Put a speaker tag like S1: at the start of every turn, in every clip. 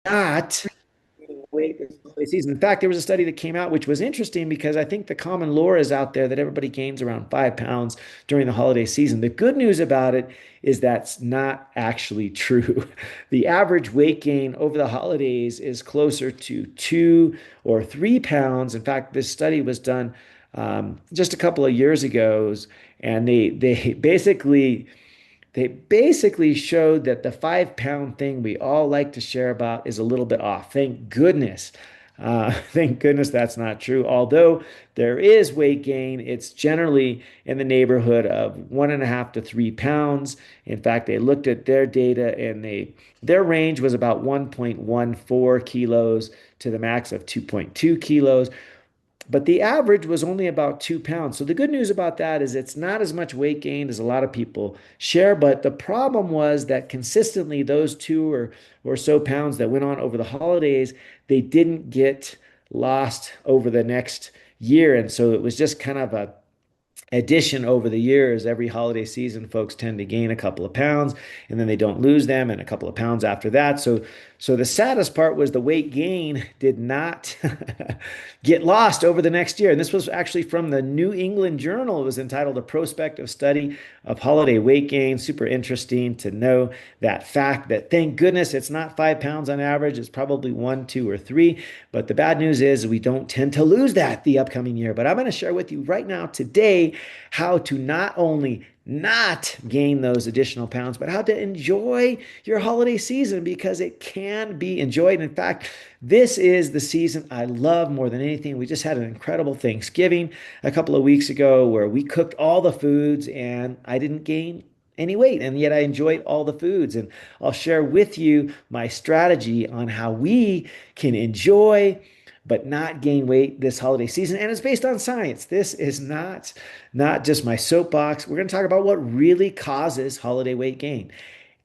S1: not gaining weight this holiday season. In fact, there was a study that came out which was interesting because I think the common lore is out there that everybody gains around 5 pounds during the holiday season. The good news about it is that's not actually true. The average weight gain over the holidays is closer to 2 or 3 pounds. In fact, this study was done just a couple of years ago, and they basically showed that the 5 pound thing we all like to share about is a little bit off. Thank goodness. Thank goodness that's not true. Although there is weight gain, it's generally in the neighborhood of 1.5 to 3 pounds. In fact, they looked at their data and their range was about 1.14 kilos to the max of 2.2 kilos, but the average was only about 2 pounds. So the good news about that is it's not as much weight gain as a lot of people share. But the problem was that consistently those or so pounds that went on over the holidays, they didn't get lost over the next year. And so it was just kind of a addition over the years. Every holiday season, folks tend to gain a couple of pounds and then they don't lose them and a couple of pounds after that. So the saddest part was the weight gain did not get lost over the next year. And this was actually from the New England Journal. It was entitled A Prospective Study of Holiday Weight Gain. Super interesting to know that fact, that thank goodness it's not 5 pounds on average. It's probably 1, 2, or 3. But the bad news is we don't tend to lose that the upcoming year. But I'm going to share with you right now today how to not only not gain those additional pounds, but how to enjoy your holiday season because it can be enjoyed. In fact, this is the season I love more than anything. We just had an incredible Thanksgiving a couple of weeks ago where we cooked all the foods and I didn't gain any weight, and yet I enjoyed all the foods. And I'll share with you my strategy on how we can enjoy but not gain weight this holiday season. And it's based on science. This is not just my soapbox. We're going to talk about what really causes holiday weight gain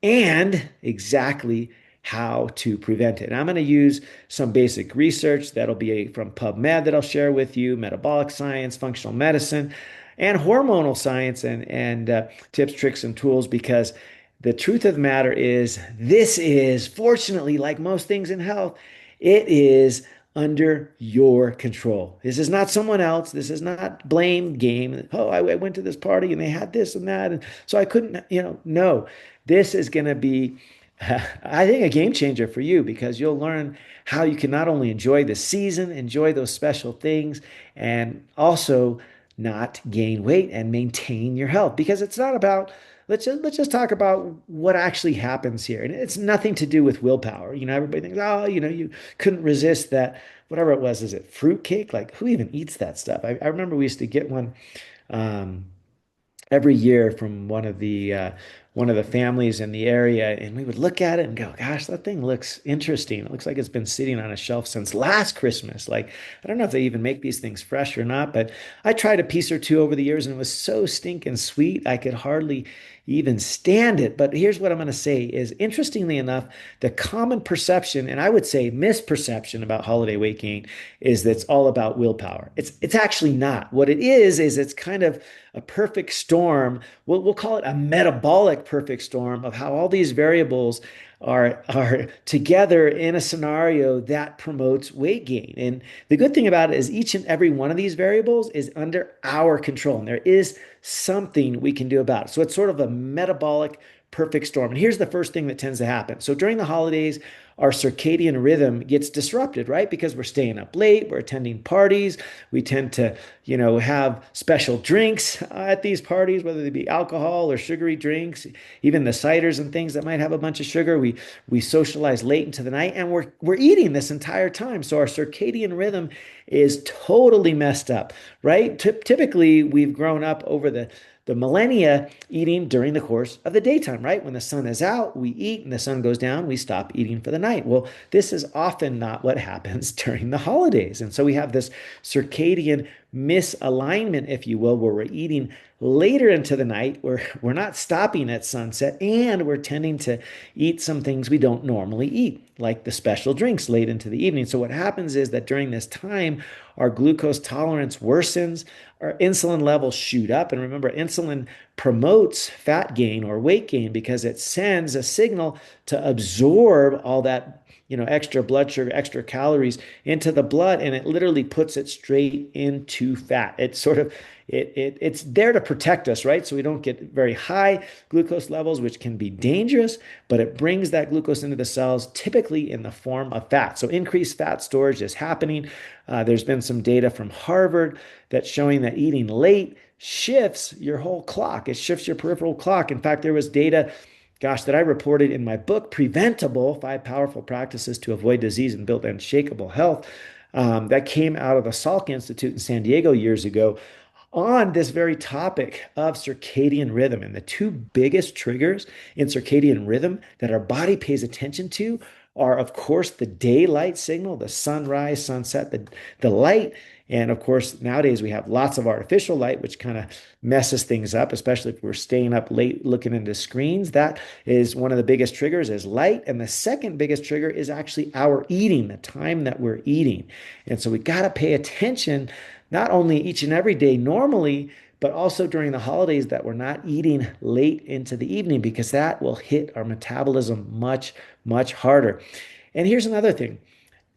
S1: and exactly how to prevent it. And I'm going to use some basic research that'll be from PubMed that I'll share with you, metabolic science, functional medicine, and hormonal science, and tips, tricks, and tools, because the truth of the matter is this is, fortunately, like most things in health, it is under your control. This is not someone else. This is not blame game. Oh, I went to this party and they had this and that, and so I couldn't, no. This is going to be, I think, a game changer for you because you'll learn how you can not only enjoy the season, enjoy those special things, and also not gain weight and maintain your health. Because it's not about, let's just talk about what actually happens here. And it's nothing to do with willpower. Everybody thinks, oh, you couldn't resist that, whatever it was. Is it fruitcake? Like, who even eats that stuff? I remember we used to get one um, every year from one of the families in the area, and we would look at it and go, "Gosh, that thing looks interesting. It looks like it's been sitting on a shelf since last Christmas." Like, I don't know if they even make these things fresh or not, but I tried a piece or two over the years, and it was so stinking sweet I could hardly even stand it. But here's what I'm going to say is, interestingly enough, the common perception, and I would say misperception, about holiday weight gain is that it's all about willpower. It's actually not. What it is it's kind of a perfect storm. We'll call it a metabolic perfect storm of how all these variables are together in a scenario that promotes weight gain. And the good thing about it is each and every one of these variables is under our control, and there is something we can do about it. So it's sort of a metabolic perfect storm. And here's the first thing that tends to happen. So during the holidays, our circadian rhythm gets disrupted, right? Because we're staying up late, we're attending parties, we tend to, have special drinks at these parties, whether they be alcohol or sugary drinks, even the ciders and things that might have a bunch of sugar. We socialize late into the night, and we're eating this entire time. So our circadian rhythm is totally messed up, right? Typically, we've grown up over the millennia eating during the course of the daytime, right? When the sun is out, we eat, and the sun goes down, we stop eating for the night. Well, this is often not what happens during the holidays. And so we have this circadian misalignment, if you will, where we're eating later into the night, where we're not stopping at sunset, and we're tending to eat some things we don't normally eat, like the special drinks late into the evening. So what happens is that during this time, our glucose tolerance worsens, our insulin levels shoot up. And remember, insulin promotes fat gain or weight gain because it sends a signal to absorb all that extra blood sugar, extra calories into the blood, and it literally puts it straight into fat. It's sort of it's there to protect us, right? So we don't get very high glucose levels, which can be dangerous, but it brings that glucose into the cells, typically in the form of fat. So increased fat storage is happening. There's been some data from Harvard that's showing that eating late shifts your whole clock. It shifts your peripheral clock. In fact, there was data, gosh, that I reported in my book, Preventable: Five Powerful Practices to Avoid Disease and Build Unshakable Health, that came out of the Salk Institute in San Diego years ago on this very topic of circadian rhythm. And the two biggest triggers in circadian rhythm that our body pays attention to are, of course, the daylight signal, the sunrise, sunset, the light. And of course, nowadays we have lots of artificial light, which kind of messes things up, especially if we're staying up late looking into screens. That is one of the biggest triggers, is light. And the second biggest trigger is actually our eating, the time that we're eating. And so we got to pay attention not only each and every day normally, but also during the holidays, that we're not eating late into the evening, because that will hit our metabolism much, much harder. And here's another thing.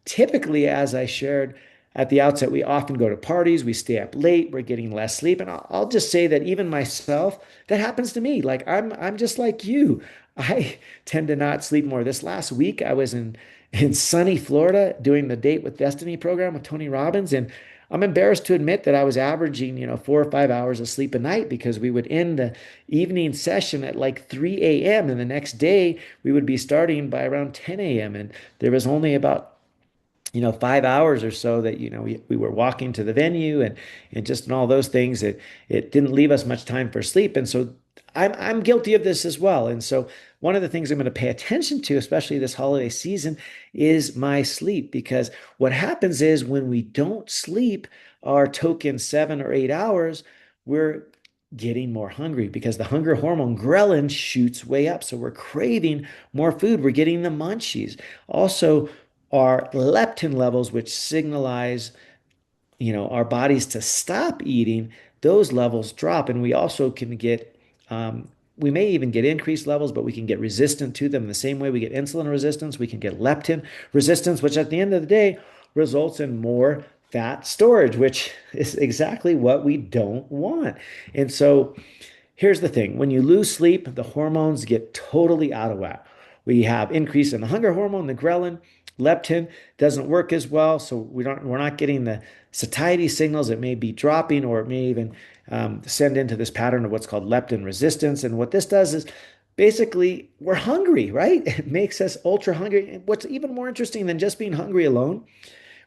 S1: Typically, as I shared at the outset, we often go to parties, we stay up late, we're getting less sleep. And I'll just say that even myself, that happens to me. Like I'm just like you. I tend to not sleep more. This last week, I was in sunny Florida doing the Date with Destiny program with Tony Robbins, and I'm embarrassed to admit that I was averaging, 4 or 5 hours of sleep a night, because we would end the evening session at like 3 a.m. and the next day we would be starting by around 10 a.m. And there was only about 5 hours or so that we were walking to the venue, and just in all those things, it didn't leave us much time for sleep. And so I'm guilty of this as well. And so one of the things I'm going to pay attention to, especially this holiday season, is my sleep, because what happens is when we don't sleep our token 7 or 8 hours, we're getting more hungry, because the hunger hormone ghrelin shoots way up. So we're craving more food. We're getting the munchies. Also, our leptin levels, which signalize our bodies to stop eating, those levels drop. And we also can get we may even get increased levels, but we can get resistant to them. The same way we get insulin resistance, we can get leptin resistance, which at the end of the day results in more fat storage, which is exactly what we don't want. And so here's the thing. When you lose sleep, the hormones get totally out of whack. We have increase in the hunger hormone, the ghrelin. Leptin doesn't work as well, so we're not getting the satiety signals. It may be dropping, or it may even send into this pattern of what's called leptin resistance. And what this does is basically we're hungry, right? It makes us ultra hungry. What's even more interesting than just being hungry alone,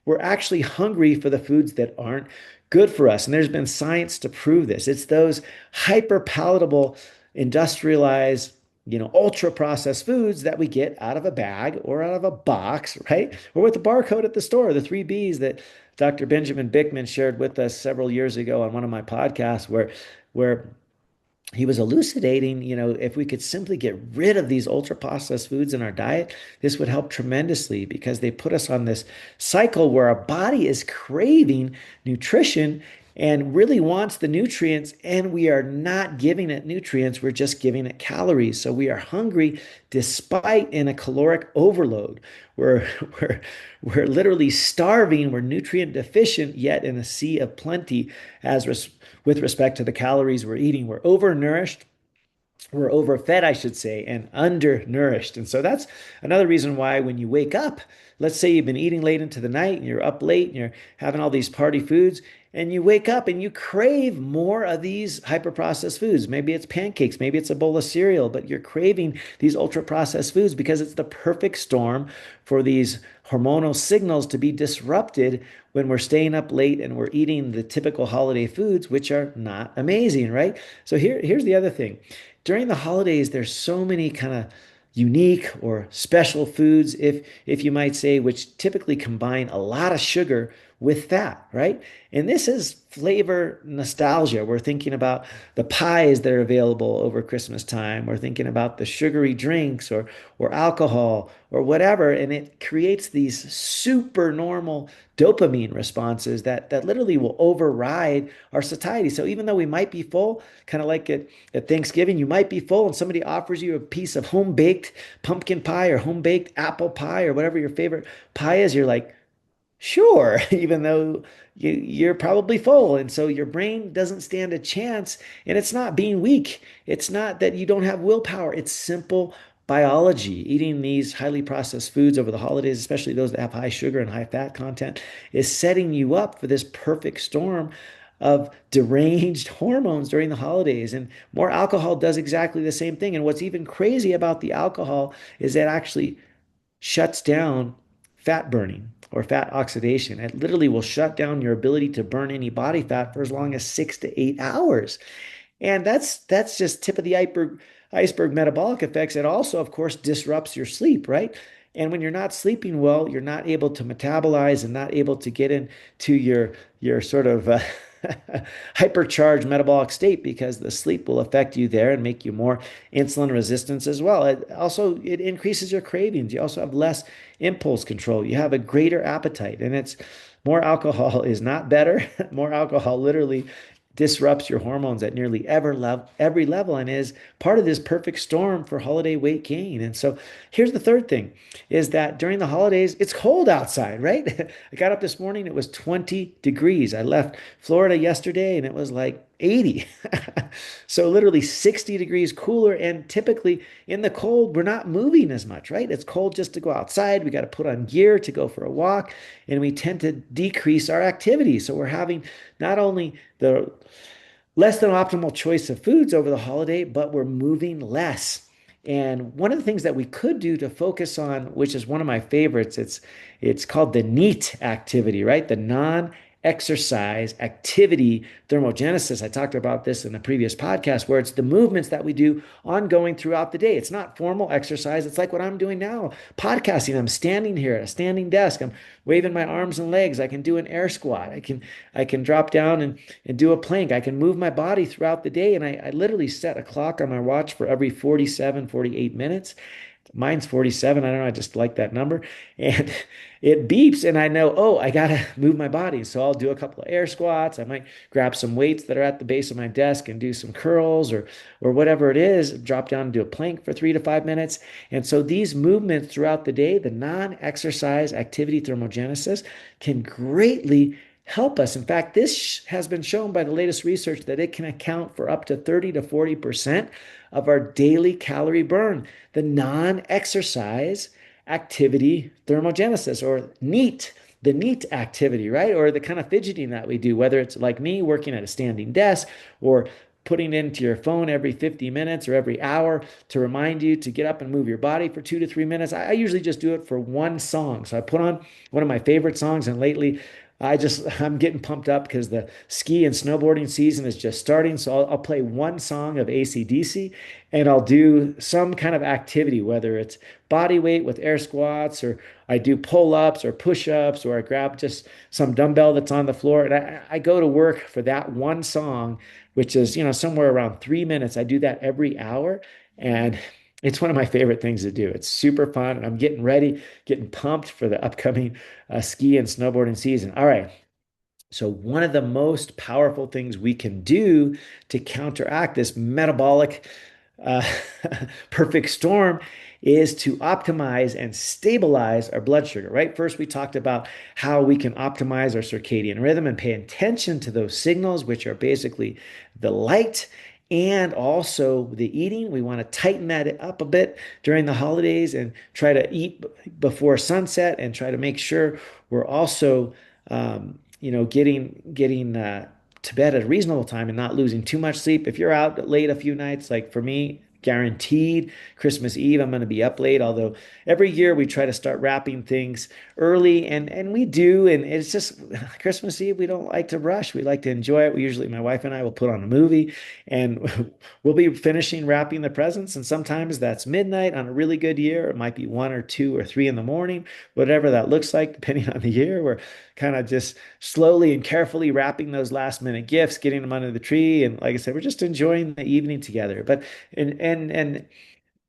S1: we're actually hungry for the foods that aren't good for us. And there's been science to prove this. It's those hyper palatable, industrialized, ultra processed foods that we get out of a bag or out of a box, right? Or with the barcode at the store, the three B's that Dr. Benjamin Bickman shared with us several years ago on one of my podcasts, where he was elucidating, if we could simply get rid of these ultra processed foods in our diet, this would help tremendously, because they put us on this cycle where our body is craving nutrition and really wants the nutrients, and we are not giving it nutrients, we're just giving it calories. So we are hungry despite in a caloric overload. We're, we're, we're literally starving, we're nutrient deficient, yet in a sea of plenty with respect to the calories we're eating. We're overnourished, we're overfed, I should say, and undernourished. And so that's another reason why when you wake up, let's say you've been eating late into the night and you're up late and you're having all these party foods, and you wake up and you crave more of these hyper processed foods. Maybe it's pancakes, maybe it's a bowl of cereal, but you're craving these ultra processed foods because it's the perfect storm for these hormonal signals to be disrupted when we're staying up late and we're eating the typical holiday foods, which are not amazing, right? So here's the other thing. During the holidays, there's so many kind of unique or special foods, if you might say, which typically combine a lot of sugar with fat, right? And this is flavor nostalgia. We're thinking about the pies that are available over Christmas time. We're thinking about the sugary drinks or alcohol or whatever, and it creates these super normal dopamine responses that literally will override our satiety. So even though we might be full, kind of like at Thanksgiving, you might be full and somebody offers you a piece of home baked pumpkin pie or home baked apple pie or whatever your favorite pie is, you're like, sure, even though you're probably full. And so your brain doesn't stand a chance. And it's not being weak. It's not that you don't have willpower. It's simple biology. Eating these highly processed foods over the holidays, especially those that have high sugar and high fat content, is setting you up for this perfect storm of deranged hormones during the holidays. And more alcohol does exactly the same thing. And what's even crazy about the alcohol is that actually shuts down fat burning or fat oxidation. It literally will shut down your ability to burn any body fat for as long as 6 to 8 hours. And that's just tip of the iceberg metabolic effects. It also, of course, disrupts your sleep, right? And when you're not sleeping well, you're not able to metabolize and not able to get into your sort of hypercharged metabolic state because the sleep will affect you there and make you more insulin resistance as well. It increases your cravings. You also have less impulse control. You have a greater appetite, and it's more alcohol is not better. More alcohol literally disrupts your hormones at nearly every level and is part of this perfect storm for holiday weight gain. And so here's the third thing is that during the holidays, it's cold outside, right? I got up this morning, it was 20 degrees. I left Florida yesterday and it was like 80. So literally 60 degrees cooler. And typically in the cold, we're not moving as much, right? It's cold just to go outside. We got to put on gear to go for a walk, and we tend to decrease our activity. So we're having not only the less than optimal choice of foods over the holiday, but we're moving less. And one of the things that we could do to focus on, which is one of my favorites, it's called the NEAT activity, right? The non-exercise activity thermogenesis. I talked about this in a previous podcast where it's the movements that we do ongoing throughout the day. It's not formal exercise. It's like what I'm doing now, podcasting. I'm standing here at a standing desk. I'm waving my arms and legs. I can do an air squat. I can drop down and do a plank. I can move my body throughout the day. And I literally set a clock on my watch for every 47, 48 minutes. Mine's 47. I don't know. I just like that number. And it beeps, and I know, oh, I got to move my body. So I'll do a couple of air squats. I might grab some weights that are at the base of my desk and do some curls or whatever it is, drop down and do a plank for 3 to 5 minutes. And so these movements throughout the day, the non-exercise activity thermogenesis, can greatly help us. In fact, this has been shown by the latest research that it can account for up to 30 to 40% of our daily calorie burn. The non-exercise activity thermogenesis, or NEAT, the NEAT activity, right? Or the kind of fidgeting that we do, whether it's like me working at a standing desk or putting into your phone every 50 minutes or every hour to remind you to get up and move your body for 2 to 3 minutes. I usually just do it for one song. So I put on one of my favorite songs, and lately I'm getting pumped up because the ski and snowboarding season is just starting. So I'll play one song of AC/DC, and I'll do some kind of activity, whether it's body weight with air squats, or I do pull ups or push ups, or I grab just some dumbbell that's on the floor. And I go to work for that one song, which is, somewhere around 3 minutes. I do that every hour. And it's one of my favorite things to do. It's super fun. And I'm getting ready, getting pumped for the upcoming ski and snowboarding season. All right. So, one of the most powerful things we can do to counteract this metabolic uh, perfect storm is to optimize and stabilize our blood sugar, right? First, we talked about how we can optimize our circadian rhythm and pay attention to those signals, which are basically the light and also the eating. We want to tighten that up a bit during the holidays and try to eat before sunset and try to make sure we're also, getting to bed at a reasonable time and not losing too much sleep. If you're out late a few nights, like for me, guaranteed. Christmas Eve, I'm going to be up late, although every year we try to start wrapping things early, and we do. And it's just Christmas Eve, we don't like to rush. We like to enjoy it. We usually, my wife and I will put on a movie and we'll be finishing wrapping the presents. And sometimes that's midnight on a really good year. It might be 1 or 2 or 3 in the morning, whatever that looks like, depending on the year. We're kind of just slowly and carefully wrapping those last minute gifts, getting them under the tree. And like I said, we're just enjoying the evening together. But and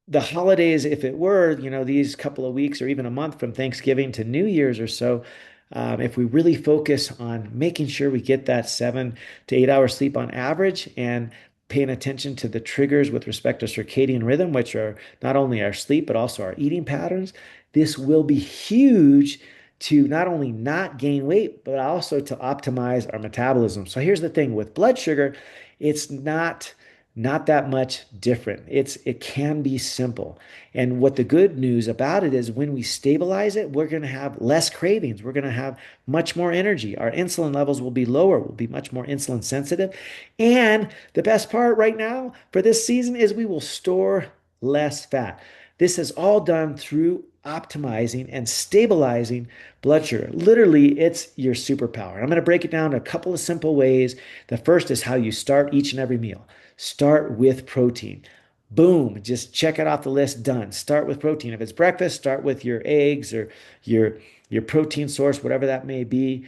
S1: the holidays, if it were, these couple of weeks or even a month from Thanksgiving to New Year's or so, if we really focus on making sure we get that 7 to 8 hours sleep on average and paying attention to the triggers with respect to circadian rhythm, which are not only our sleep, but also our eating patterns, this will be huge to not only not gain weight, but also to optimize our metabolism. So here's the thing with blood sugar, it's not that much different. It can be simple. And what the good news about it is when we stabilize it, we're going to have less cravings. We're going to have much more energy. Our insulin levels will be lower. We'll be much more insulin sensitive. And the best part right now for this season is we will store less fat. This is all done through optimizing and stabilizing blood sugar. Literally, it's your superpower. I'm going to break it down in a couple of simple ways. The first is how you start each and every meal. Start with protein. Boom, just check it off the list, done. Start with protein. If it's breakfast, start with your eggs or your your protein source, whatever that may be.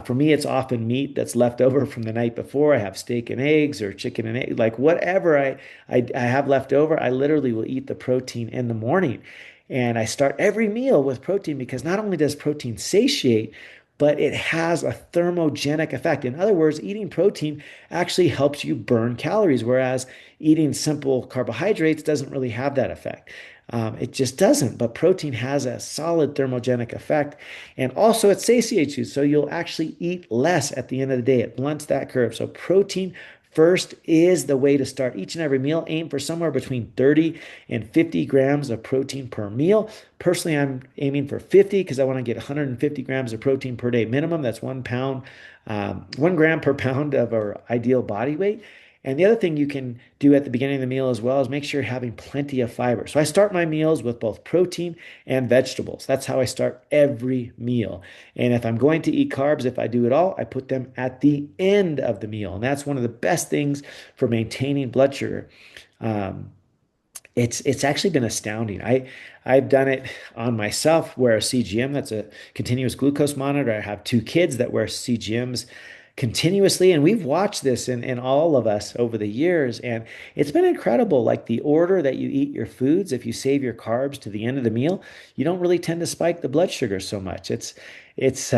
S1: For me, it's often meat that's left over from the night before. I have steak and eggs or chicken and egg, like whatever I have left over, I literally will eat the protein in the morning. And I start every meal with protein because not only does protein satiate, but it has a thermogenic effect. In other words, eating protein actually helps you burn calories, whereas eating simple carbohydrates doesn't really have that effect. It just doesn't, but protein has a solid thermogenic effect. And also it satiates you, so you'll actually eat less at the end of the day. It blunts that curve. So protein first is the way to start each and every meal. Aim for somewhere between 30 and 50 grams of protein per meal. Personally, I'm aiming for 50 because I want to get 150 grams of protein per day minimum. That's 1 pound, 1 gram per pound of our ideal body weight. And the other thing you can do at the beginning of the meal as well is make sure you're having plenty of fiber. So I start my meals with both protein and vegetables. That's how I start every meal. And if I'm going to eat carbs, if I do it all, I put them at the end of the meal. And that's one of the best things for maintaining blood sugar. Um, it's actually been astounding. I've done it on myself, wear a CGM, that's a continuous glucose monitor. I have 2 kids that wear CGMs continuously, and we've watched this in all of us over the years, and it's been incredible. Like the order that you eat your foods, if you save your carbs to the end of the meal, you don't really tend to spike the blood sugar so much. It's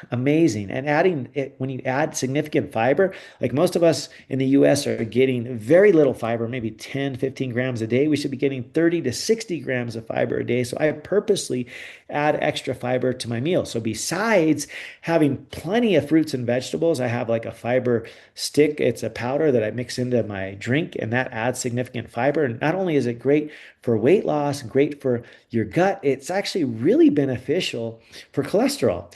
S1: amazing. And adding it, when you add significant fiber, like most of us in the US are getting very little fiber, maybe 10, 15 grams a day. We should be getting 30 to 60 grams of fiber a day. So I purposely add extra fiber to my meal. So besides having plenty of fruits and vegetables, I have like a fiber stick. It's a powder that I mix into my drink, and that adds significant fiber. And not only is it great for weight loss, great for your gut, it's actually really beneficial for cholesterol.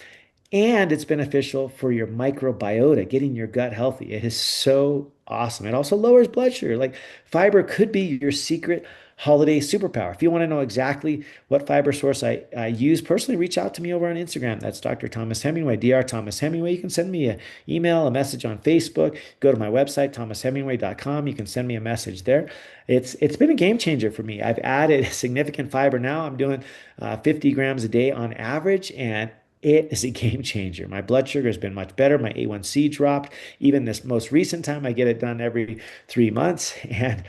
S1: And it's beneficial for your microbiota, getting your gut healthy. It is so awesome. It also lowers blood sugar. Like fiber could be your secret holiday superpower. If you want to know exactly what fiber source I use personally, reach out to me over on Instagram. That's Dr. Thomas Hemingway, Dr. Thomas Hemingway. You can send me an email, a message on Facebook. Go to my website, thomashemingway.com. You can send me a message there. It's been a game changer for me. I've added significant fiber now. I'm doing 50 grams a day on average, and it is a game changer. My blood sugar has been much better. My A1C dropped. Even this most recent time, I get it done every 3 months. And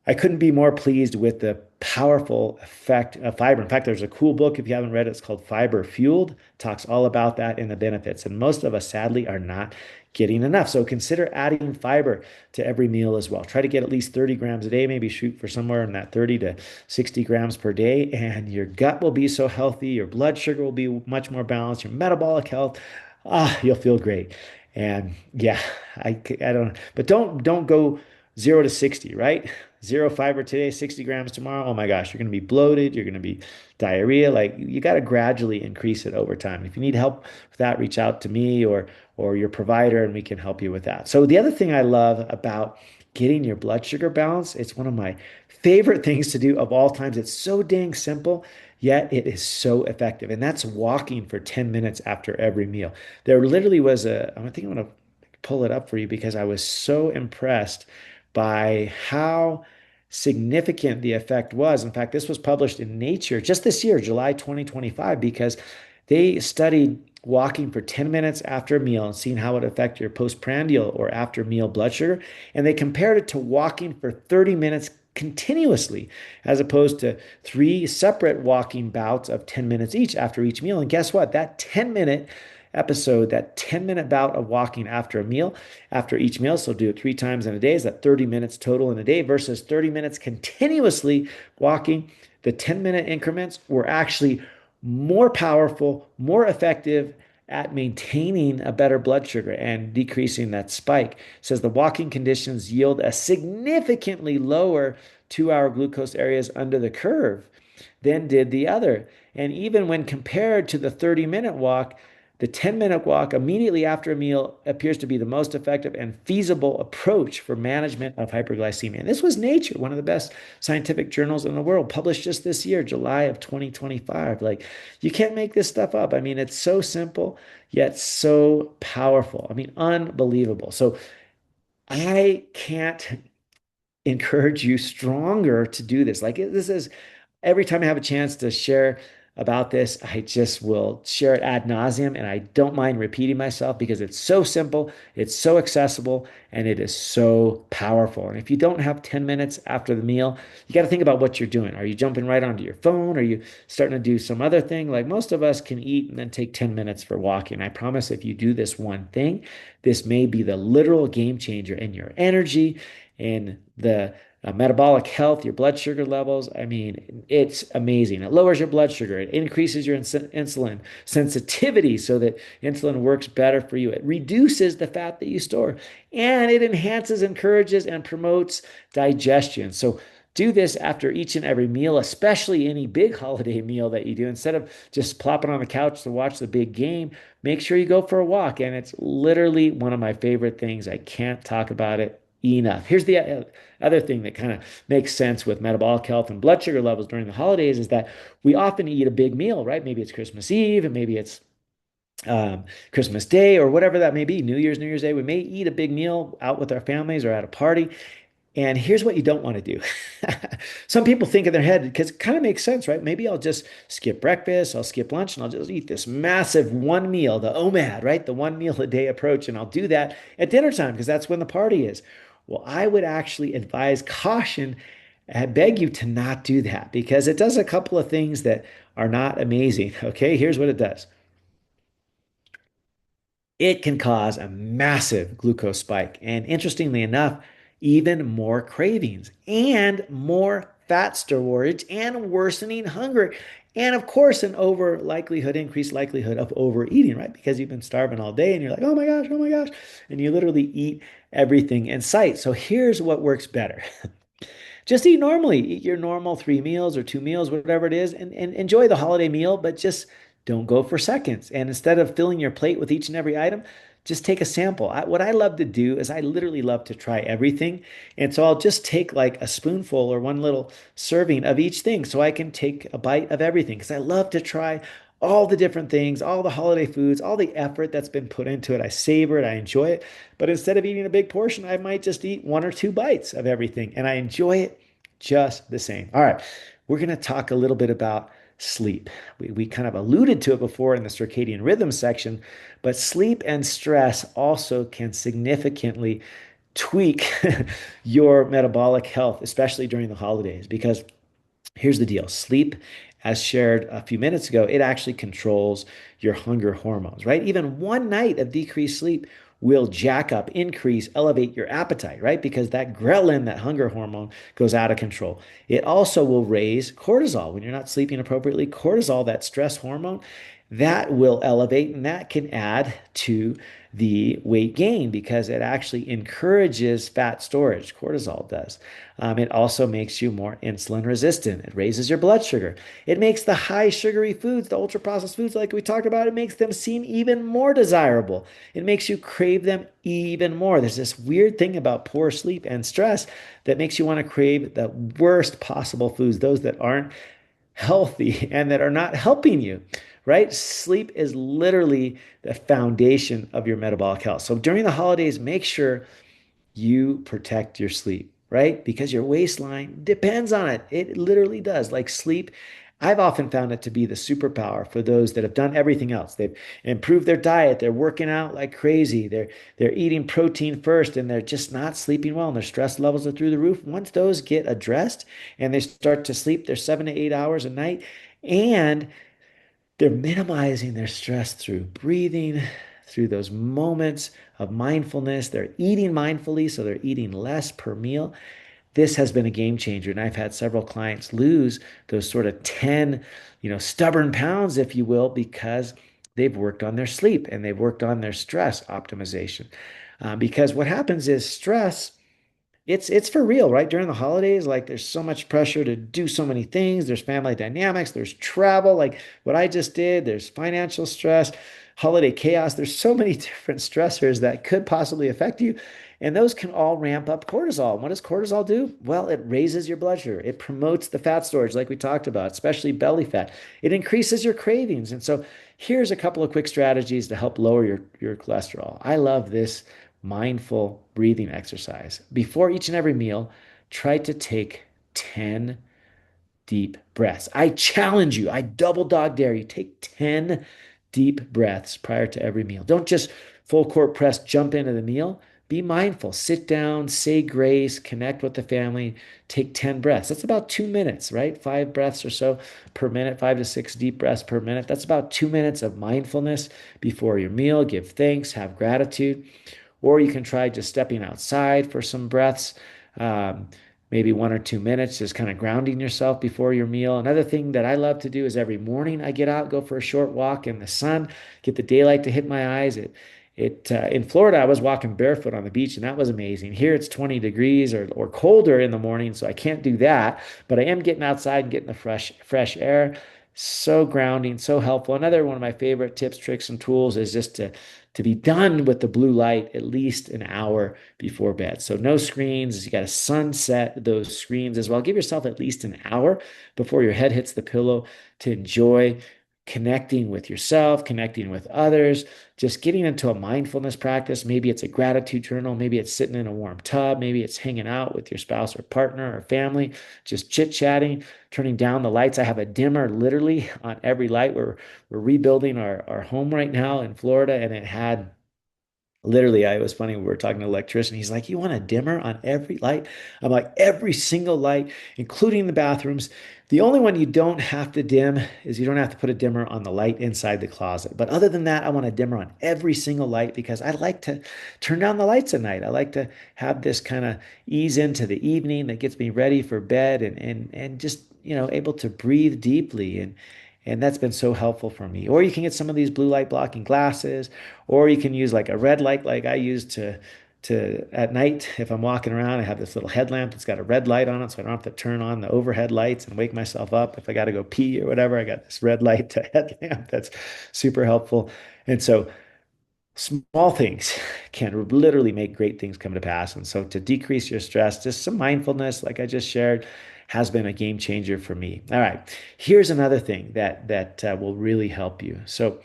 S1: I couldn't be more pleased with the powerful effect of fiber. In fact, there's a cool book, if you haven't read it, it's called Fiber Fueled. It talks all about that and the benefits. And most of us, sadly, are not getting enough. So consider adding fiber to every meal as well. Try to get at least 30 grams a day, maybe shoot for somewhere in that 30 to 60 grams per day. And your gut will be so healthy. Your blood sugar will be much more balanced. Your metabolic health, you'll feel great. And yeah, I don't, but don't go 0 to 60, right? Zero fiber today, 60 grams tomorrow. Oh my gosh, you're going to be bloated. You're going to be diarrhea. Like you got to gradually increase it over time. If you need help with that, reach out to me or your provider and we can help you with that. So the other thing I love about getting your blood sugar balance. It's one of my favorite things to do of all times. It's so dang simple, yet it is so effective. And that's walking for 10 minutes after every meal. There literally was I think I'm going to pull it up for you because I was so impressed by how significant the effect was. In fact, this was published in Nature just this year, July 2025, because they studied walking for 10 minutes after a meal and seeing how it affected your postprandial or after meal blood sugar. And they compared it to walking for 30 minutes continuously, as opposed to three separate walking bouts of 10 minutes each after each meal. And guess what? That 10-minute episode, that 10-minute bout of walking after a meal, after each meal, so do it 3 times in a day, is that 30 minutes total in a day versus 30 minutes continuously walking. The 10-minute increments were actually more powerful, more effective at maintaining a better blood sugar and decreasing that spike. It says the walking conditions yield a significantly lower 2-hour glucose areas under the curve than did the other. And even when compared to the 30-minute walk, the 10-minute walk immediately after a meal appears to be the most effective and feasible approach for management of hyperglycemia. And this was Nature, one of the best scientific journals in the world, published just this year, July of 2025. Like, you can't make this stuff up. I mean, it's so simple, yet so powerful. I mean, unbelievable. So I can't encourage you stronger to do this. Like, this is every time I have a chance to share about this, I just will share it ad nauseum. And I don't mind repeating myself because it's so simple, it's so accessible, and it is so powerful. And if you don't have 10 minutes after the meal, you got to think about what you're doing. Are you jumping right onto your phone? Are you starting to do some other thing? Like most of us can eat and then take 10 minutes for walking. I promise if you do this one thing, this may be the literal game changer in your energy, in the metabolic health, your blood sugar levels. I mean, it's amazing. It lowers your blood sugar. It increases your insulin sensitivity so that insulin works better for you. It reduces the fat that you store, and it enhances, encourages, and promotes digestion. So do this after each and every meal, especially any big holiday meal that you do. Instead of just plopping on the couch to watch the big game, make sure you go for a walk. And it's literally one of my favorite things. I can't talk about it enough. Here's the other thing that kind of makes sense with metabolic health and blood sugar levels during the holidays is that we often eat a big meal, right? Maybe it's Christmas Eve and maybe it's Christmas Day or whatever that may be, New Year's Day. We may eat a big meal out with our families or at a party. And here's what you don't want to do. Some people think in their head, because it kind of makes sense, right? Maybe I'll just skip breakfast, I'll skip lunch, and I'll just eat this massive one meal, the OMAD, right? The one meal a day approach. And I'll do that at dinner time because that's when the party is. Well, I would actually advise caution. I beg you to not do that because it does a couple of things that are not amazing. Okay, here's what it does. It can cause a massive glucose spike. And interestingly enough, even more cravings and more fat storage and worsening hunger. And of course, increased likelihood of overeating, right? Because you've been starving all day and you're like, oh my gosh. And you literally eat everything in sight. So here's what works better. Just eat normally. Eat your normal 3 meals or 2 meals, whatever it is, and enjoy the holiday meal, but just don't go for seconds. And instead of filling your plate with each and every item, just take a sample. What I love to do is I literally love to try everything. And so I'll just take like a spoonful or one little serving of each thing so I can take a bite of everything because I love to try all the different things, all the holiday foods, all the effort that's been put into it. I savor it, I enjoy it. But instead of eating a big portion, I might just eat 1 or 2 bites of everything and I enjoy it just the same. All right, we're going to talk a little bit about sleep. We kind of alluded to it before in the circadian rhythm section, but sleep and stress also can significantly tweak your metabolic health, especially during the holidays, because here's the deal. Sleep, as shared a few minutes ago, it actually controls your hunger hormones, right? Even one night of decreased sleep will jack up, increase, elevate your appetite, right? Because that ghrelin, that hunger hormone, goes out of control. It also will raise cortisol when you're not sleeping appropriately. Cortisol, that stress hormone, that will elevate and that can add to the weight gain because it actually encourages fat storage. Cortisol does. It also makes you more insulin resistant. It raises your blood sugar. It makes the high sugary foods, the ultra processed foods, like we talked about, it makes them seem even more desirable. It makes you crave them even more. There's this weird thing about poor sleep and stress that makes you want to crave the worst possible foods, those that aren't healthy and that are not helping you, right? Sleep is literally the foundation of your metabolic health. So during the holidays, make sure you protect your sleep, right? Because your waistline depends on it. It literally does. Like sleep, I've often found it to be the superpower for those that have done everything else. They've improved their diet, they're working out like crazy, they're eating protein first, and they're just not sleeping well, and their stress levels are through the roof. Once those get addressed and they start to sleep their 7 to 8 hours a night, and they're minimizing their stress through breathing, through those moments of mindfulness. They're eating mindfully, so they're eating less per meal. This has been a game changer. And I've had several clients lose those sort of 10, stubborn pounds, if you will, because they've worked on their sleep and they've worked on their stress optimization. Because what happens is stress it's for real, right? During the holidays, like there's so much pressure to do so many things. There's family dynamics, there's travel, like what I just did, there's financial stress, holiday chaos. There's so many different stressors that could possibly affect you. And those can all ramp up cortisol. What does cortisol do? Well, it raises your blood sugar. It promotes the fat storage, like we talked about, especially belly fat. It increases your cravings. And so here's a couple of quick strategies to help lower your cholesterol. I love this mindful breathing exercise. Before each and every meal, try to take 10 deep breaths. I challenge you, I double dog dare you, take 10 deep breaths prior to every meal. Don't just full court press, jump into the meal. Be mindful, sit down, say grace, connect with the family, take 10 breaths. That's about 2 minutes, right? 5 breaths or so per minute, 5 to 6 deep breaths per minute. That's about 2 minutes of mindfulness before your meal. Give thanks, have gratitude. Or you can try just stepping outside for some breaths, um, maybe 1 or 2 minutes, just kind of grounding yourself before your meal. Another thing that I love to do is every morning I get out, go for a short walk in the sun, get the daylight to hit my eyes. In Florida, I was walking barefoot on the beach, and that was amazing. Here it's 20 degrees or colder in the morning, so I can't do that. But I am getting outside and getting the fresh air. So grounding, so helpful. Another one of my favorite tips, tricks, and tools is just to be done with the blue light at least an hour before bed. So no screens. You got to sunset those screens as well. Give yourself at least an hour before your head hits the pillow to enjoy connecting with yourself, connecting with others, just getting into a mindfulness practice. Maybe it's a gratitude journal, maybe it's sitting in a warm tub, maybe it's hanging out with your spouse or partner or family, just chit-chatting, turning down the lights. I have a dimmer literally on every light. We're rebuilding our home right now in Florida, and it had literally, it was funny. We were talking to an electrician. He's like, "You want a dimmer on every light?" I'm like, "Every single light, including the bathrooms. The only one you don't have to dim is you don't have to put a dimmer on the light inside the closet. But other than that, I want a dimmer on every single light because I like to turn down the lights at night. I like to have this kind of ease into the evening that gets me ready for bed and just, able to breathe deeply and that's been so helpful for me. Or you can get some of these blue light blocking glasses, or you can use like a red light like I use to at night if I'm walking around. I have this little headlamp that's got a red light on it, so I don't have to turn on the overhead lights and wake myself up if I got to go pee or whatever. I got this red light headlamp that's super helpful. And so small things can literally make great things come to pass. And so to decrease your stress, just some mindfulness, like I just shared, has been a game changer for me. All right, here's another thing that will really help you. So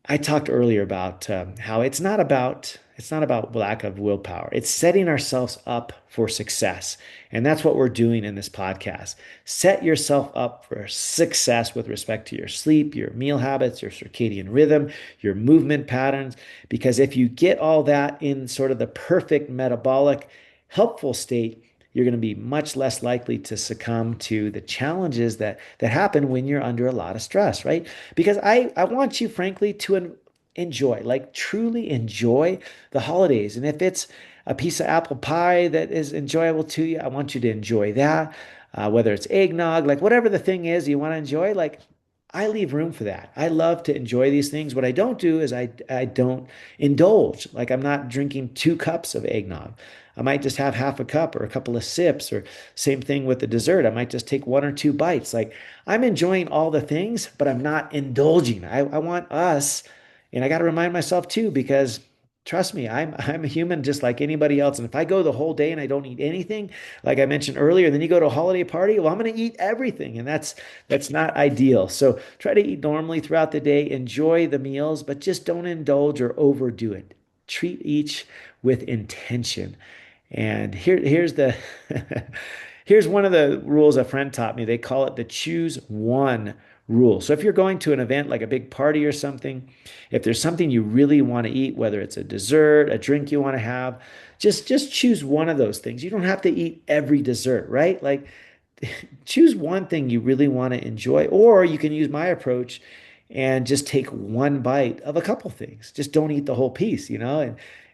S1: I talked earlier about how it's not about lack of willpower. It's setting ourselves up for success. And that's what we're doing in this podcast. Set yourself up for success with respect to your sleep, your meal habits, your circadian rhythm, your movement patterns. Because if you get all that in sort of the perfect metabolic, helpful state, you're going to be much less likely to succumb to the challenges that happen when you're under a lot of stress, right? Because I want you, frankly, to enjoy, like truly enjoy the holidays. And if it's a piece of apple pie that is enjoyable to you, I want you to enjoy that. Whether it's eggnog, like whatever the thing is you want to enjoy, like I leave room for that. I love to enjoy these things. What I don't do is I don't indulge. Like I'm not drinking 2 cups of eggnog. I might just have half a cup or a couple of sips, or same thing with the dessert. I might just take 1 or 2 bites. Like I'm enjoying all the things, but I'm not indulging. I want us, and I got to remind myself too, because trust me, I'm a human just like anybody else. And if I go the whole day and I don't eat anything, like I mentioned earlier, then you go to a holiday party, well, I'm going to eat everything, and that's not ideal. So try to eat normally throughout the day, enjoy the meals, but just don't indulge or overdo it. Treat each with intention. And here's the here's one of the rules a friend taught me. They call it the choose one rule. So if you're going to an event like a big party or something, if there's something you really want to eat, whether it's a dessert, a drink you want to have, just choose one of those things. You don't have to eat every dessert, right? Like choose one thing you really want to enjoy, or you can use my approach and just take one bite of a couple things. Just don't eat the whole piece,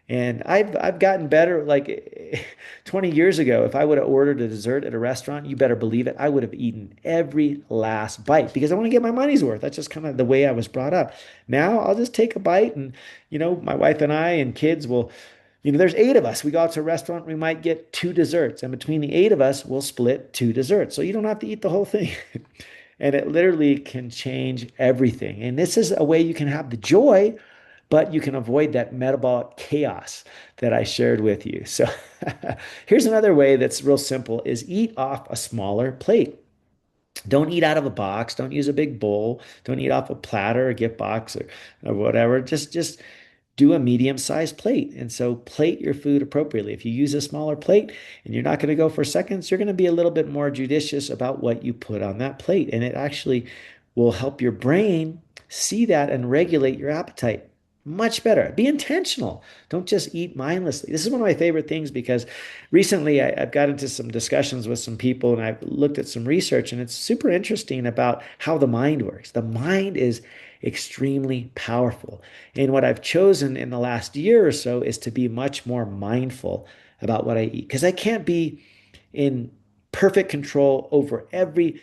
S1: and I've gotten better. Like 20 years ago, if I would have ordered a dessert at a restaurant, you better believe it, I would have eaten every last bite because I want to get my money's worth. That's just kind of the way I was brought up. Now I'll just take a bite, and my wife and I and kids will, there's 8 of us. We go out to a restaurant, we might get 2 desserts, and between the 8 of us, we'll split 2 desserts. So you don't have to eat the whole thing. And it literally can change everything. And this is a way you can have the joy, but you can avoid that metabolic chaos that I shared with you. So here's another way that's real simple is eat off a smaller plate. Don't eat out of a box. Don't use a big bowl. Don't eat off a platter or gift box or whatever. Just do a medium-sized plate. And so plate your food appropriately. If you use a smaller plate and you're not going to go for seconds, you're going to be a little bit more judicious about what you put on that plate. And it actually will help your brain see that and regulate your appetite much better. Be intentional. Don't just eat mindlessly. This is one of my favorite things because recently I've got into some discussions with some people and I've looked at some research, and it's super interesting about how the mind works. The mind is extremely powerful. And what I've chosen in the last year or so is to be much more mindful about what I eat, because I can't be in perfect control over everything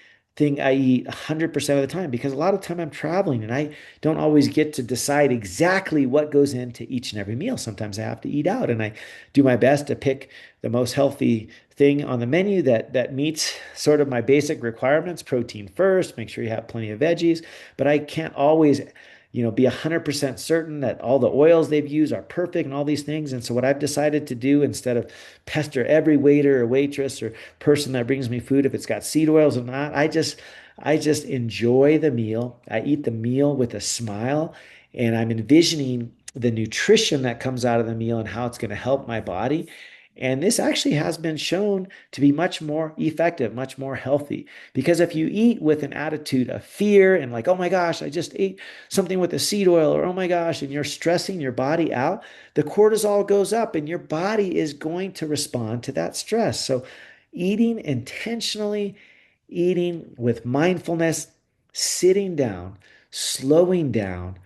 S1: I eat 100% of the time, because a lot of time I'm traveling and I don't always get to decide exactly what goes into each and every meal. Sometimes I have to eat out, and I do my best to pick the most healthy thing on the menu that meets sort of my basic requirements. Protein first, make sure you have plenty of veggies, but I can't always be 100% certain that all the oils they've used are perfect and all these things. And so what I've decided to do, instead of pester every waiter or waitress or person that brings me food if it's got seed oils or not, I just enjoy the meal. I eat the meal with a smile, and I'm envisioning the nutrition that comes out of the meal and how it's going to help my body. And this actually has been shown to be much more effective, much more healthy. Because if you eat with an attitude of fear and like, oh my gosh, I just ate something with a seed oil, or oh my gosh, and you're stressing your body out, the cortisol goes up and your body is going to respond to that stress. So eating intentionally, eating with mindfulness, sitting down, slowing down,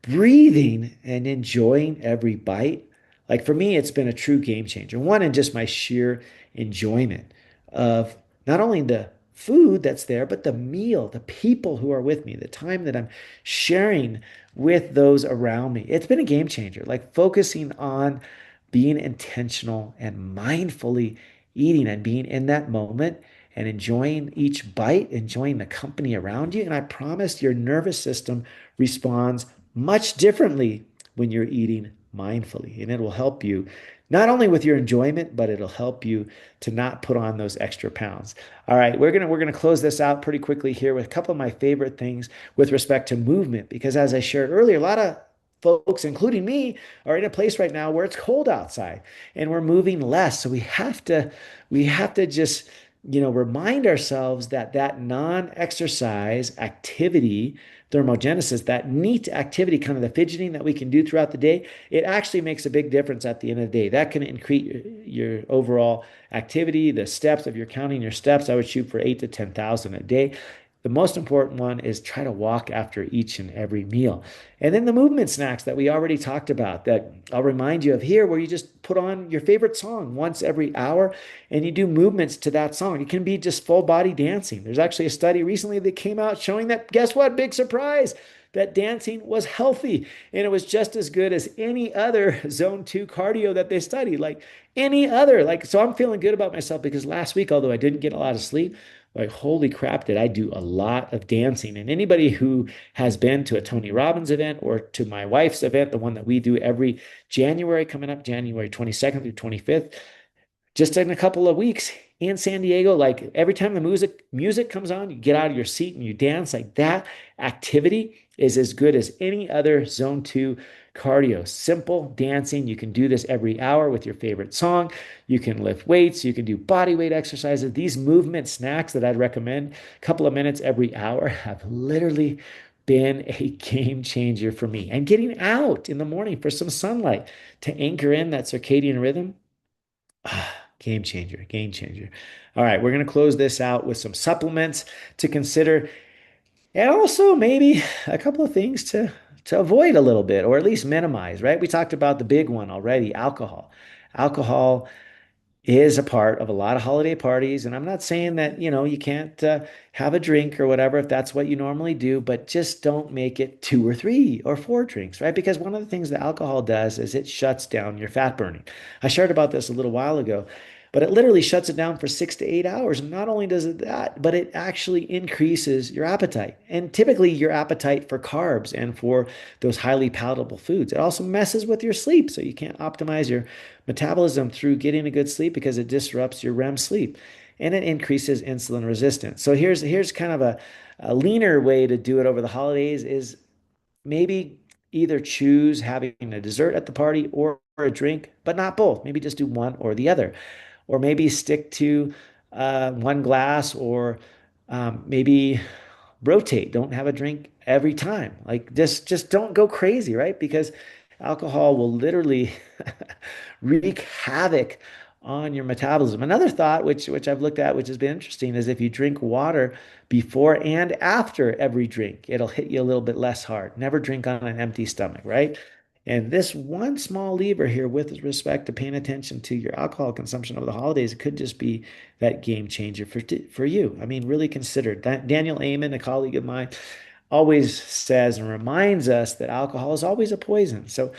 S1: breathing, and enjoying every bite. Like for me, it's been a true game changer. One, in just my sheer enjoyment of not only the food that's there, but the meal, the people who are with me, the time that I'm sharing with those around me. It's been a game changer. Like focusing on being intentional and mindfully eating and being in that moment and enjoying each bite, enjoying the company around you. And I promise your nervous system responds much differently when you're eating mindfully. And it will help you not only with your enjoyment, but it'll help you to not put on those extra pounds. All right, we're gonna close this out pretty quickly here with a couple of my favorite things with respect to movement, because as I shared earlier, a lot of folks, including me, are in a place right now where it's cold outside and we're moving less. So we have to just remind ourselves that that non-exercise activity, thermogenesis, that neat activity, kind of the fidgeting that we can do throughout the day, it actually makes a big difference at the end of the day. That can increase your overall activity, the steps. If you're counting your steps, I would shoot for 8 to 10,000 a day. the most important one is try to walk after each and every meal. And then the movement snacks that we already talked about that I'll remind you of here, where you just put on your favorite song once every hour and you do movements to that song. It can be just full body dancing. There's actually a study recently that came out showing that, guess what? Big surprise, that dancing was healthy and it was just as good as any other zone two cardio that they studied, like any other. Like, so I'm feeling good about myself because last week, although I didn't get a lot of sleep, like, holy crap, did I do a lot of dancing. And anybody who has been to a Tony Robbins event or to my wife's event, the one that we do every January, coming up January 22nd through 25th, just in a couple of weeks in San Diego, like every time the music comes on, you get out of your seat and you dance. Like, that activity is as good as any other zone two cardio. Simple dancing. You can do this every hour with your favorite song. You can lift weights. You can do body weight exercises. These movement snacks that I'd recommend, a couple of minutes every hour, have literally been a game changer for me. And getting out in the morning for some sunlight to anchor in that circadian rhythm. Game changer, game changer. All right, we're going to close this out with some supplements to consider and also maybe a couple of things to avoid a little bit or at least minimize, right? We talked about the big one already, alcohol. Alcohol is a part of a lot of holiday parties. And I'm not saying that, you can't have a drink or whatever if that's what you normally do, but just don't make it two or three or four drinks, right? Because one of the things that alcohol does is it shuts down your fat burning. I shared about this a little while ago, but it literally shuts it down for 6 to 8 hours. And not only does it that, but it actually increases your appetite and typically your appetite for carbs and for those highly palatable foods. It also messes with your sleep. So you can't optimize your metabolism through getting a good sleep because it disrupts your REM sleep and it increases insulin resistance. So here's kind of a leaner way to do it over the holidays is maybe either choose having a dessert at the party or a drink, but not both. Maybe just do one or the other, or maybe stick to one glass, or maybe rotate. Don't have a drink every time. Like, just don't go crazy, right? Because alcohol will literally wreak havoc on your metabolism. Another thought, which I've looked at, which has been interesting, is if you drink water before and after every drink, it'll hit you a little bit less hard. Never drink on an empty stomach, right? And this one small lever here, with respect to paying attention to your alcohol consumption over the holidays, it could just be that game changer for you. I mean, really consider. Daniel Amen, a colleague of mine, always says and reminds us that alcohol is always a poison. So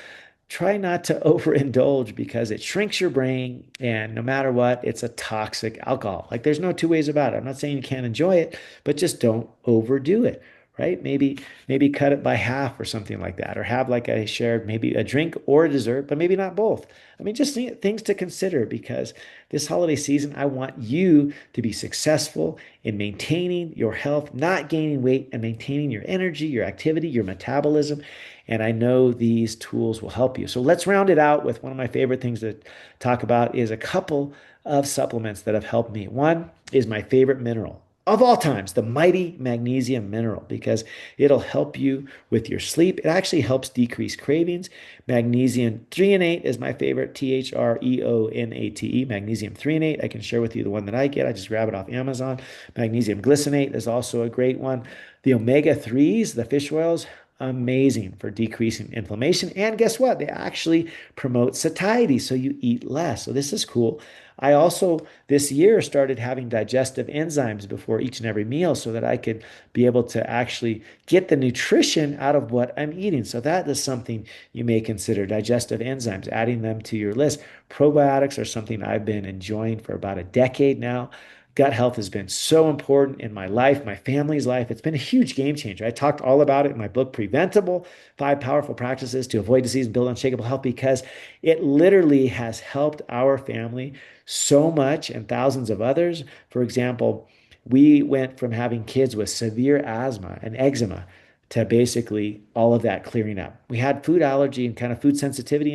S1: try not to overindulge because it shrinks your brain. And no matter what, it's a toxic alcohol. Like, there's no two ways about it. I'm not saying you can't enjoy it, but just don't overdo it, right? Maybe cut it by half or something like that, or have, like I shared, maybe a drink or a dessert, but maybe not both. I mean, just things to consider because this holiday season, I want you to be successful in maintaining your health, not gaining weight, and maintaining your energy, your activity, your metabolism. And I know these tools will help you. So let's round it out with one of my favorite things to talk about is a couple of supplements that have helped me. One is my favorite mineral of all times, the mighty magnesium mineral, because it'll help you with your sleep. It actually helps decrease cravings. Magnesium threonate is my favorite, Threonate, magnesium threonate. I can share with you the one that I get. I just grab it off Amazon. Magnesium glycinate is also a great one. The omega 3s, the fish oils, amazing for decreasing inflammation. And guess what? They actually promote satiety, so you eat less. So this is cool. I also this year started having digestive enzymes before each and every meal so that I could be able to actually get the nutrition out of what I'm eating. So that is something you may consider, digestive enzymes, adding them to your list. Probiotics are something I've been enjoying for about a decade now. Gut health has been so important in my life, my family's life. It's been a huge game changer. I talked all about it in my book, Preventable: 5 Powerful Practices to Avoid Disease and Build Unshakable Health, because it literally has helped our family so much and thousands of others. For example, we went from having kids with severe asthma and eczema to basically all of that clearing up. We had food allergy and kind of food sensitivity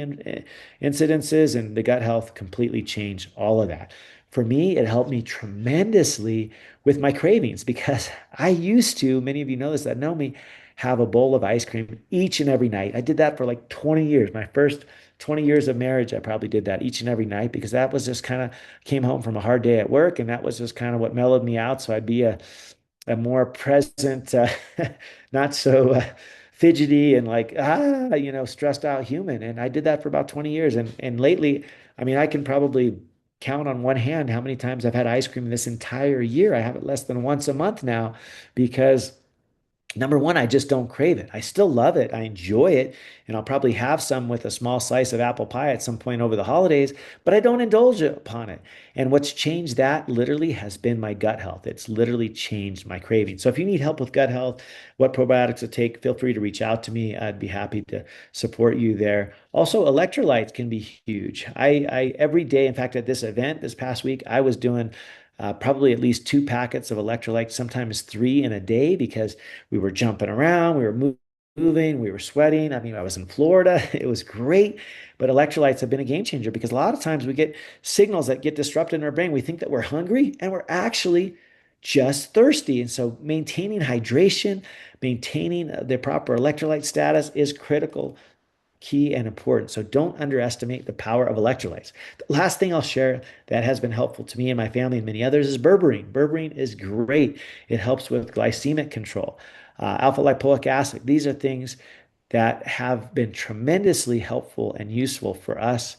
S1: incidences, and the gut health completely changed all of that. For me, it helped me tremendously with my cravings because I used to, many of you know this that know me, have a bowl of ice cream each and every night. I did that for like 20 years. My first 20 years of marriage, I probably did that each and every night because that was just kind of came home from a hard day at work, and that was just kind of what mellowed me out. So I'd be a more present, not so fidgety and like stressed out human. And I did that for about 20 years. And lately, I mean, I can probably count on one hand how many times I've had ice cream this entire year. I have it less than once a month now because number one, I just don't crave it. I still love it. I enjoy it. And I'll probably have some with a small slice of apple pie at some point over the holidays, but I don't indulge upon it. And what's changed that literally has been my gut health. It's literally changed my craving. So if you need help with gut health, what probiotics to take, feel free to reach out to me. I'd be happy to support you there. Also, electrolytes can be huge. I every day, in fact, at this event this past week, I was doing probably at least 2 packets of electrolytes, sometimes three in a day because we were jumping around, we were moving, we were sweating. I mean, I was in Florida. It was great. But electrolytes have been a game changer because a lot of times we get signals that get disrupted in our brain. We think that we're hungry and we're actually just thirsty. And so maintaining hydration, maintaining the proper electrolyte status is critical, key, and important. So don't underestimate the power of electrolytes. The last thing I'll share that has been helpful to me and my family and many others is berberine. Berberine is great. It helps with glycemic control, alpha lipoic acid. These are things that have been tremendously helpful and useful for us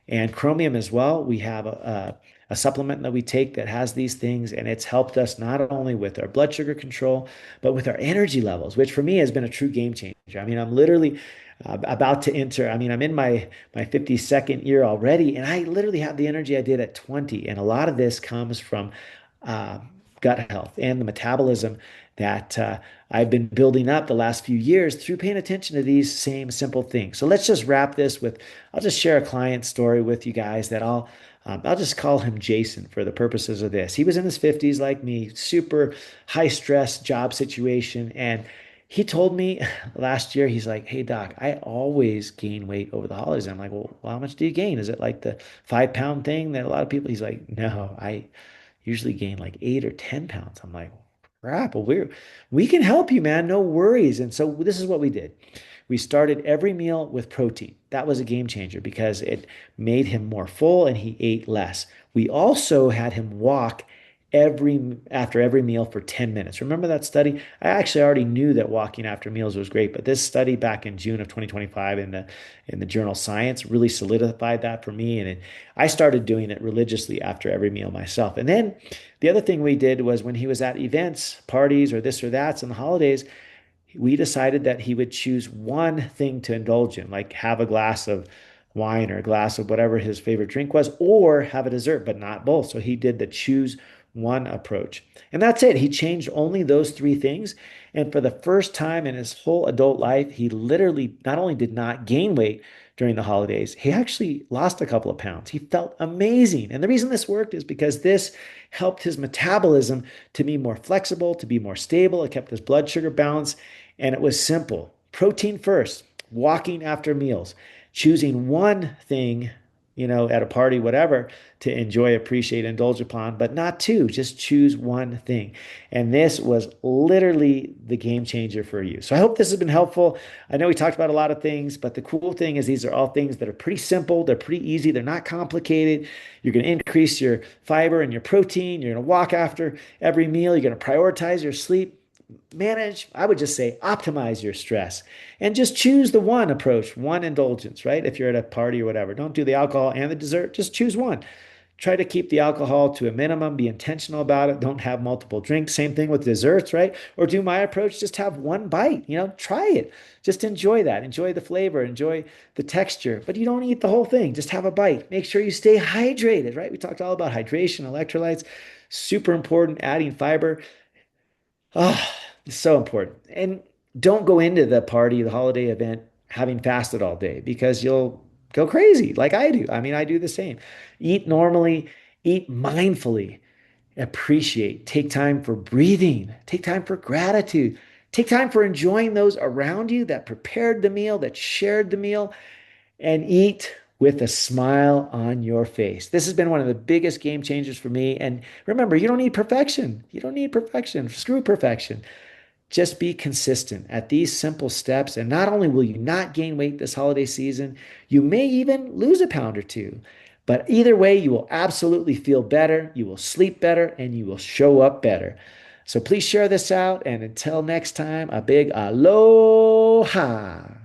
S1: and chromium as well. We have a supplement that we take that has these things, and it's helped us not only with our blood sugar control, but with our energy levels, which for me has been a true game changer. I mean, I'm literally about to enter. I mean, I'm in my 52nd year already, and I literally have the energy I did at 20. And a lot of this comes from uh, gut health and the metabolism that I've been building up the last few years through paying attention to these same simple things. So let's just wrap this with, I'll just share a client story with you guys that I'll just call him Jason for the purposes of this. He was in his 50s like me, super high stress job situation. And he told me last year, he's like, "Hey, doc, I always gain weight over the holidays." I'm like, well, how much do you gain? Is it like the 5 pound thing that a lot of people, he's like, "No, I usually gain like 8 or 10 pounds." I'm like, crap, well, we can help you, man. No worries. And so this is what we did. We started every meal with protein. That was a game changer because it made him more full and he ate less. We also had him walk after every meal for 10 minutes. Remember that study? I actually already knew that walking after meals was great, but this study back in June of 2025 in the journal Science really solidified that for me. I started doing it religiously after every meal myself. And then the other thing we did was when he was at events, parties, or this or that's in the holidays, we decided that he would choose one thing to indulge in, like have a glass of wine or a glass of whatever his favorite drink was, or have a dessert, but not both. So he did the choose one approach. And that's it. He changed only those three things. And for the first time in his whole adult life, he literally not only did not gain weight during the holidays, he actually lost a couple of pounds. He felt amazing. And the reason this worked is because this helped his metabolism to be more flexible, to be more stable. It kept his blood sugar balanced. And it was simple: protein first, walking after meals, choosing one thing, at a party, whatever, to enjoy, appreciate, indulge upon, but not two, just choose one thing. And this was literally the game changer for you. So I hope this has been helpful. I know we talked about a lot of things, but the cool thing is these are all things that are pretty simple. They're pretty easy. They're not complicated. You're going to increase your fiber and your protein. You're going to walk after every meal. You're going to prioritize your sleep, manage, I would just say optimize your stress and just choose the one approach, one indulgence, right? If you're at a party or whatever, don't do the alcohol and the dessert, just choose one. Try to keep the alcohol to a minimum, be intentional about it, don't have multiple drinks. Same thing with desserts, right? Or do my approach, just have one bite, try it. Just enjoy that, enjoy the flavor, enjoy the texture, but you don't eat the whole thing, just have a bite. Make sure you stay hydrated, right? We talked all about hydration, electrolytes, super important, adding fiber. Oh, it's so important. And don't go into the party, the holiday event, having fasted all day because you'll go crazy like I do. I mean, I do the same. Eat normally, eat mindfully, appreciate, take time for breathing, take time for gratitude, take time for enjoying those around you that prepared the meal, that shared the meal, and eat with a smile on your face. This has been one of the biggest game changers for me. And remember, you don't need perfection. You don't need perfection. Screw perfection. Just be consistent at these simple steps. And not only will you not gain weight this holiday season, you may even lose a pound or two. But either way, you will absolutely feel better, you will sleep better, and you will show up better. So please share this out. And until next time, a big aloha.